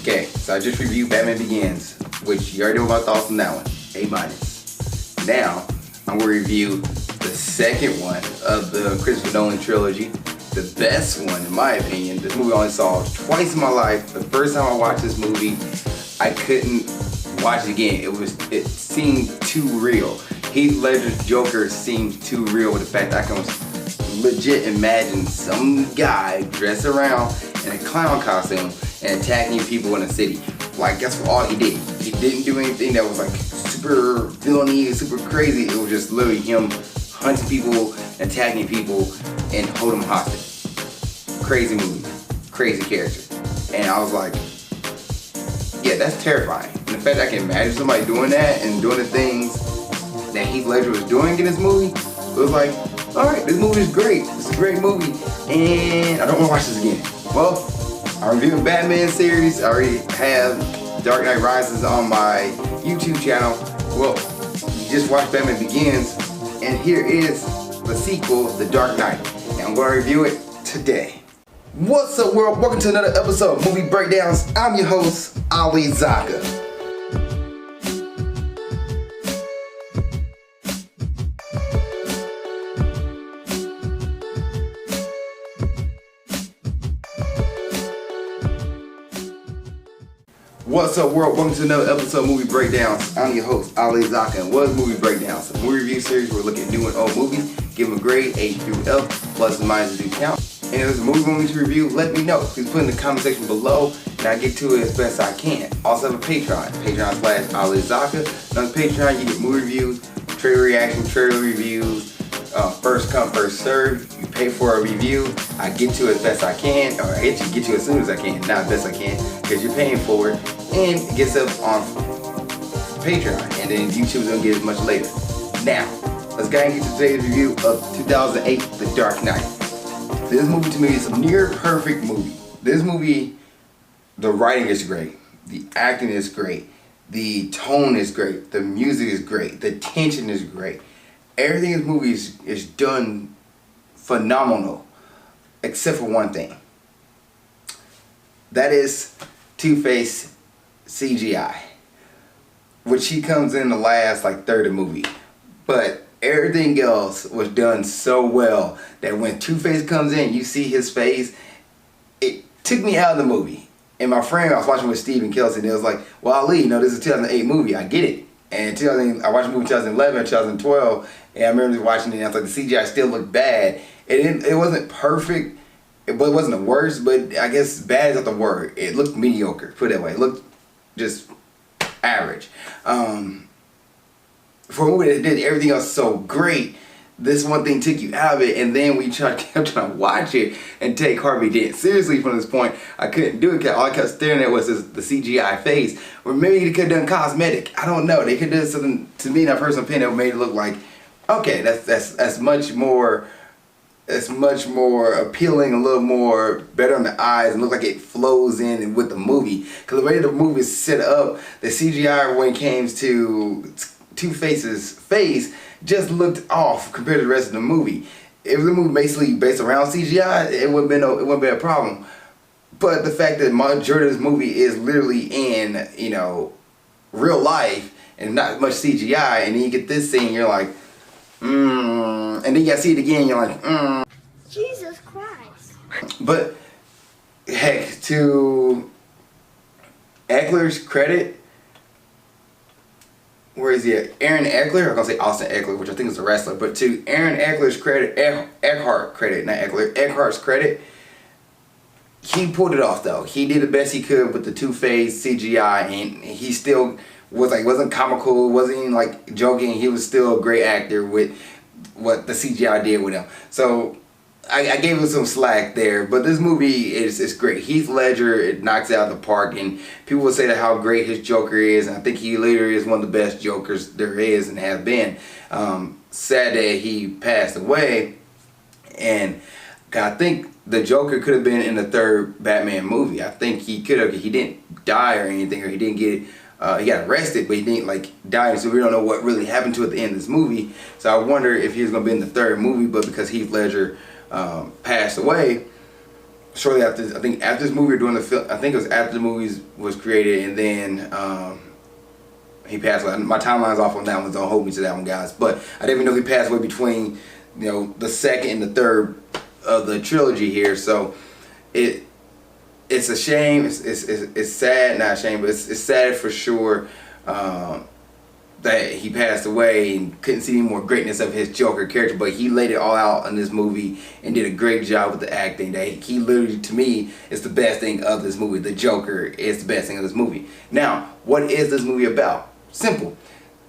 Okay, so I just reviewed Batman Begins, which you already know my thoughts on that one. A-. Now, I'm going to review the second one of the Christopher Nolan trilogy. The best one, in my opinion. This movie I only saw twice in my life. The first time I watched this movie, I couldn't watch it again. It seemed too real. Heath Ledger's Joker seemed too real with the fact that I can legit imagine some guy dressed around in a clown costume and attacking people in a city. Like, that's all he did. He didn't do anything that was like super villainy, super crazy. It was just literally him hunting people, attacking people, and holding them hostage. Crazy movie, crazy character. And I was like, yeah, that's terrifying. And the fact that I can imagine somebody doing that and doing the things that Heath Ledger was doing in this movie, it was like, alright, this movie is great. It's a great movie, and I don't want to watch this again. Well, I'm reviewing Batman series. I already have Dark Knight Rises on my YouTube channel. Well, you just watched Batman Begins, and here is the sequel, The Dark Knight. And I'm going to review it today. What's up, world? Welcome to another episode of Movie Breakdowns. I'm your host, Ali Zakka. What's up, world? Welcome to another episode of Movie Breakdowns. I'm your host, Ali Zakka, and what is Movie Breakdowns? A movie review series where we look at new and old movies, give them a grade, A through F, plus and minus do count. And if there's a movie you want me to review, let me know. Please put in the comment section below, and I get to it as best I can. Also have a Patreon, Patreon/Ali Zakka. On Patreon, you get movie reviews, trailer reaction, trailer reviews, first come, first serve. You pay for a review, I get to it as best I can, or I get to it as soon as I can, not as best I can, because you're paying for it, and it gets up on Patreon, and then YouTube's gonna get it much later. Now, let's go ahead and get to today's review of 2008, The Dark Knight. This movie to me is a near perfect movie. This movie, the writing is great, the acting is great, the tone is great, the music is great, the tension is great. Everything in this movie is done phenomenal, except for one thing. That is Two-Face CGI, which he comes in the last third of the movie. But everything else was done so well that when Two-Face comes in, you see his face, it took me out of the movie. And my friend, I was watching with Steve and Kelsey, and it was like, well, Ali, you know, this is a 2008 movie, I get it. And I watched the movie in 2011, 2012, and I remember watching it, and I was like, the CGI still looked bad. It wasn't perfect, but it wasn't the worst, but I guess bad is not the word. It looked mediocre, put it that way. It looked just average. For a movie that did everything else so great, this one thing took you out of it, and then we kept trying to watch it and take Harvey Dent seriously from this point. I couldn't do it because all I kept staring at was the CGI face. Or maybe they could have done cosmetic. I don't know. They could have done something, to me, in my personal opinion, that made it look like, okay, that's much more appealing, a little more better on the eyes, and look like it flows in and with the movie. Because the way the movie is set up, the CGI when it came to Two-Face's face just looked off compared to the rest of the movie. If the movie basically based around CGI, it wouldn't be a problem. But the fact that majority of this movie is literally in, you know, real life and not much CGI, and then you get this scene, you're like, and then you gotta see it again, you're like, Jesus Christ. But heck, to Eckler's credit, where is he at? Aaron Eckler? I'm gonna say Austin Eckler, which I think is a wrestler. But to Aaron Eckler's credit, Eckhart's credit, he pulled it off though. He did the best he could with the Two-Face CGI, and he still wasn't comical, wasn't even like joking. He was still a great actor with what the CGI did with him. So I gave him some slack there, but this movie is great. Heath Ledger, it knocks it out of the park, and people will say that how great his Joker is, and I think he literally is one of the best Jokers there is and have been. Sad that he passed away, and I think the Joker could have been in the third Batman movie. I think he could have. He didn't die or anything, or he didn't get he got arrested, but he didn't die, so we don't know what really happened to at the end of this movie. So I wonder if he was gonna be in the third movie, but because Heath Ledger passed away, shortly after, I think after this movie or during the film, I think it was after the movie was created, and then he passed away. My timeline's off on that one, don't hold me to that one, guys. But I didn't even know he passed away between, you know, the second and the third of the trilogy here. So it's a shame. It's sad, not a shame, but it's sad for sure that he passed away and couldn't see any more greatness of his Joker character. But he laid it all out in this movie and did a great job with the acting. That he literally, to me, is the best thing of this movie. The Joker is the best thing of this movie. Now, what is this movie about? Simple.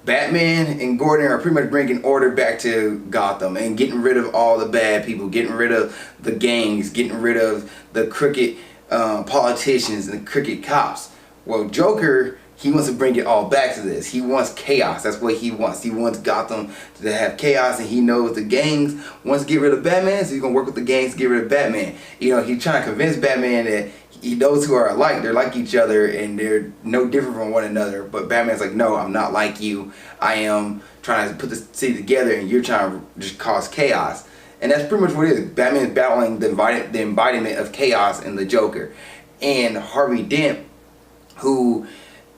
Batman and Gordon are pretty much bringing order back to Gotham and getting rid of all the bad people, getting rid of the gangs, getting rid of the crooked politicians and the crooked cops. Well, Joker, he wants to bring it all back to this. He wants chaos. That's what he wants. He wants Gotham to have chaos, and he knows the gangs wants to get rid of Batman, so he's going to work with the gangs to get rid of Batman. You know, he's trying to convince Batman that those who are alike, they're like each other and they're no different from one another. But Batman's like, no, I'm not like you. I am trying to put the city together and you're trying to just cause chaos. And that's pretty much what it is. Batman is battling the embodiment of chaos in the Joker. And Harvey Dent, who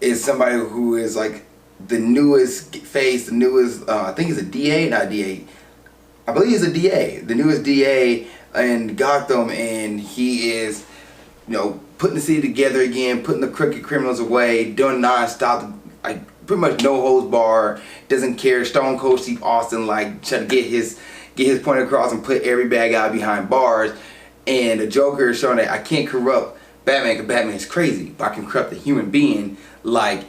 is somebody who is like the newest face, the newest, I think he's a DA, not a DA. I believe he's a DA, the newest DA in Gotham, and he is, you know, putting the city together again, putting the crooked criminals away, doing non-stop, like pretty much no holds bar, doesn't care. Stone Cold Steve Austin, like trying to get his point across and put every bad guy behind bars. And the Joker is showing that I can't corrupt Batman because Batman is crazy, but I can corrupt a human being like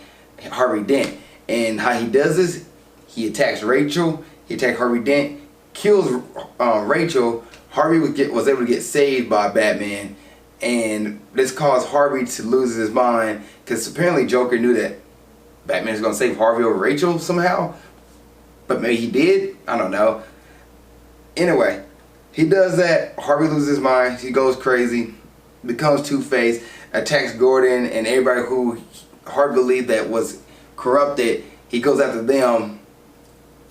Harvey Dent. And how he does this, he attacks Rachel, he attacks Harvey Dent, kills Rachel. Harvey was able to get saved by Batman. And this caused Harvey to lose his mind because apparently Joker knew that Batman is going to save Harvey over Rachel somehow. But maybe he did. I don't know. Anyway, he does that. Harvey loses his mind. He goes crazy. Becomes Two-Face. Attacks Gordon and everybody who Harvey believed that was corrupted. He goes after them.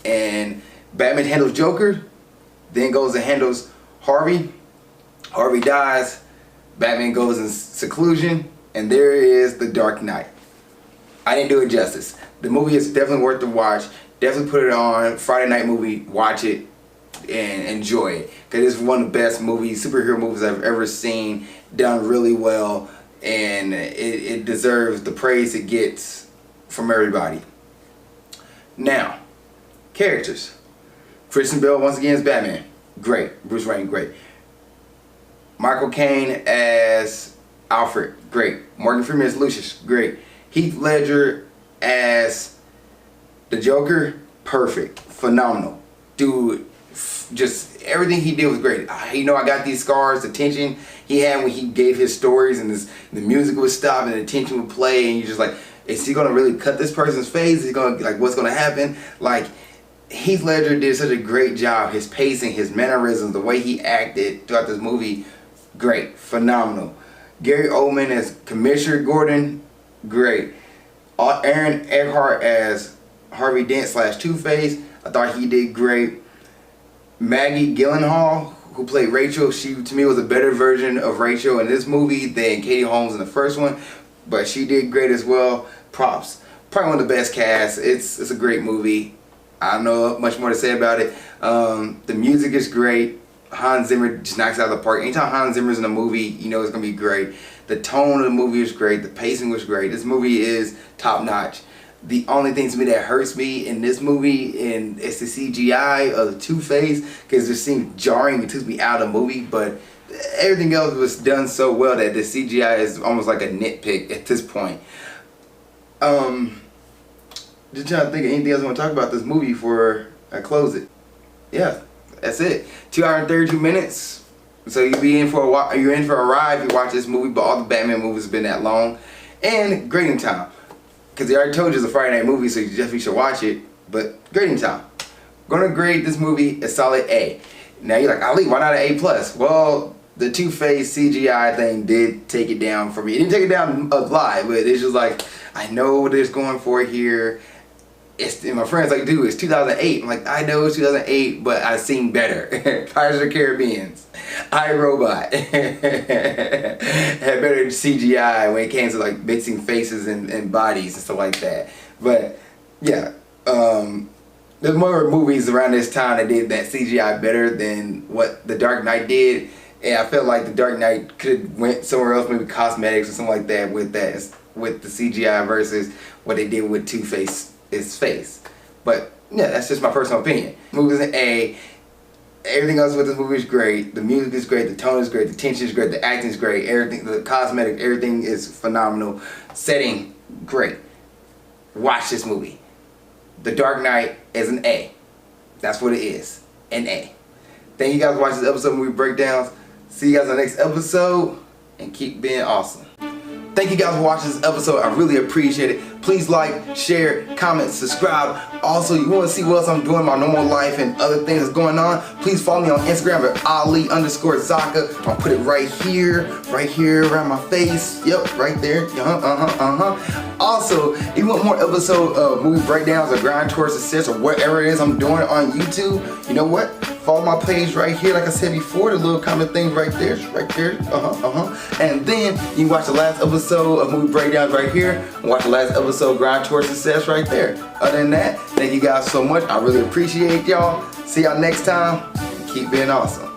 And Batman handles Joker. Then goes and handles Harvey. Harvey dies. Batman goes in seclusion, and there is the Dark Knight. I didn't do it justice. The movie is definitely worth the watch. Definitely put it on Friday night movie, watch it, and enjoy it. Because it's one of the best movies, superhero movies I've ever seen, done really well, and it deserves the praise it gets from everybody. Now, characters. Christian Bale once again is Batman. Great. Bruce Wayne, great. Michael Caine as Alfred, great. Morgan Freeman as Lucius, great. Heath Ledger as the Joker, perfect, phenomenal. Dude, just everything he did was great. You know, I got these scars, the tension he had when he gave his stories and the music would stop and the tension would play and you're just like, is he going to really cut this person's face? Is he going to, like, what's going to happen? Like, Heath Ledger did such a great job. His pacing, his mannerisms, the way he acted throughout this movie, great, phenomenal. Gary Oldman as Commissioner Gordon, great. Aaron Eckhart as Harvey Dent / Two-Face, I thought he did great. Maggie Gyllenhaal, who played Rachel, she to me was a better version of Rachel in this movie than Katie Holmes in the first one, but she did great as well. Props. Probably one of the best casts. It's a great movie. I don't know much more to say about it. The music is great. Hans Zimmer just knocks it out of the park. Anytime Hans Zimmer's in a movie, you know it's going to be great. The tone of the movie is great. The pacing was great. This movie is top notch. The only thing to me that hurts me in this movie and it's the CGI of the Two-Face because it seemed jarring. It took me out of the movie, but everything else was done so well that the CGI is almost like a nitpick at this point. Just trying to think of anything else I want to talk about this movie before I close it. Yeah, that's it. 2 hours and 32 minutes. So you're in for a ride if you watch this movie, but all the Batman movies have been that long. And grading time. Because they already told you it's a Friday night movie, so you definitely should watch it. But grading time. I'm going to grade this movie a solid A. Now you're like, Ali, why not an A+? Well, the Two-Face CGI thing did take it down for me. It didn't take it down a lot, but it's just like, I know what it's going for here. and my friends like, dude, it's 2008. I'm like, I know it's 2008, but I've seen better. Pirates of the Caribbean, iRobot had better CGI when it came to like mixing faces and bodies and stuff like that. But yeah, there's more movies around this time that did that CGI better than what The Dark Knight did. And I felt like The Dark Knight could have went somewhere else, maybe cosmetics or something like that with the CGI versus what they did with Two-Face's face. But yeah, that's just my personal opinion. Movie's an A. Everything else with this movie is great. The music is great. The tone is great. The tension is great. The acting is great. Everything, the cosmetic, everything is phenomenal. Setting, great. Watch this movie. The Dark Knight is an A. That's what it is. An A. Thank you guys for watching this episode of Movie Breakdowns. See you guys on the next episode. And keep being awesome. Thank you guys for watching this episode. I really appreciate it. Please like, share, comment, subscribe. Also, you want to see what else I'm doing in my normal life and other things that's going on, please follow me on Instagram at Ali_Zakka. I'll put it right here around my face. Yep, right there. Also, if you want more episodes of movie breakdowns or grind towards success or whatever it is I'm doing on YouTube, you know what? Follow my page right here, like I said before, the little comment thing right there, And then you can watch the last episode of Movie Breakdowns right here, and watch the last episode of Grind Towards Success right there. Other than that, thank you guys so much. I really appreciate y'all. See y'all next time. Keep being awesome.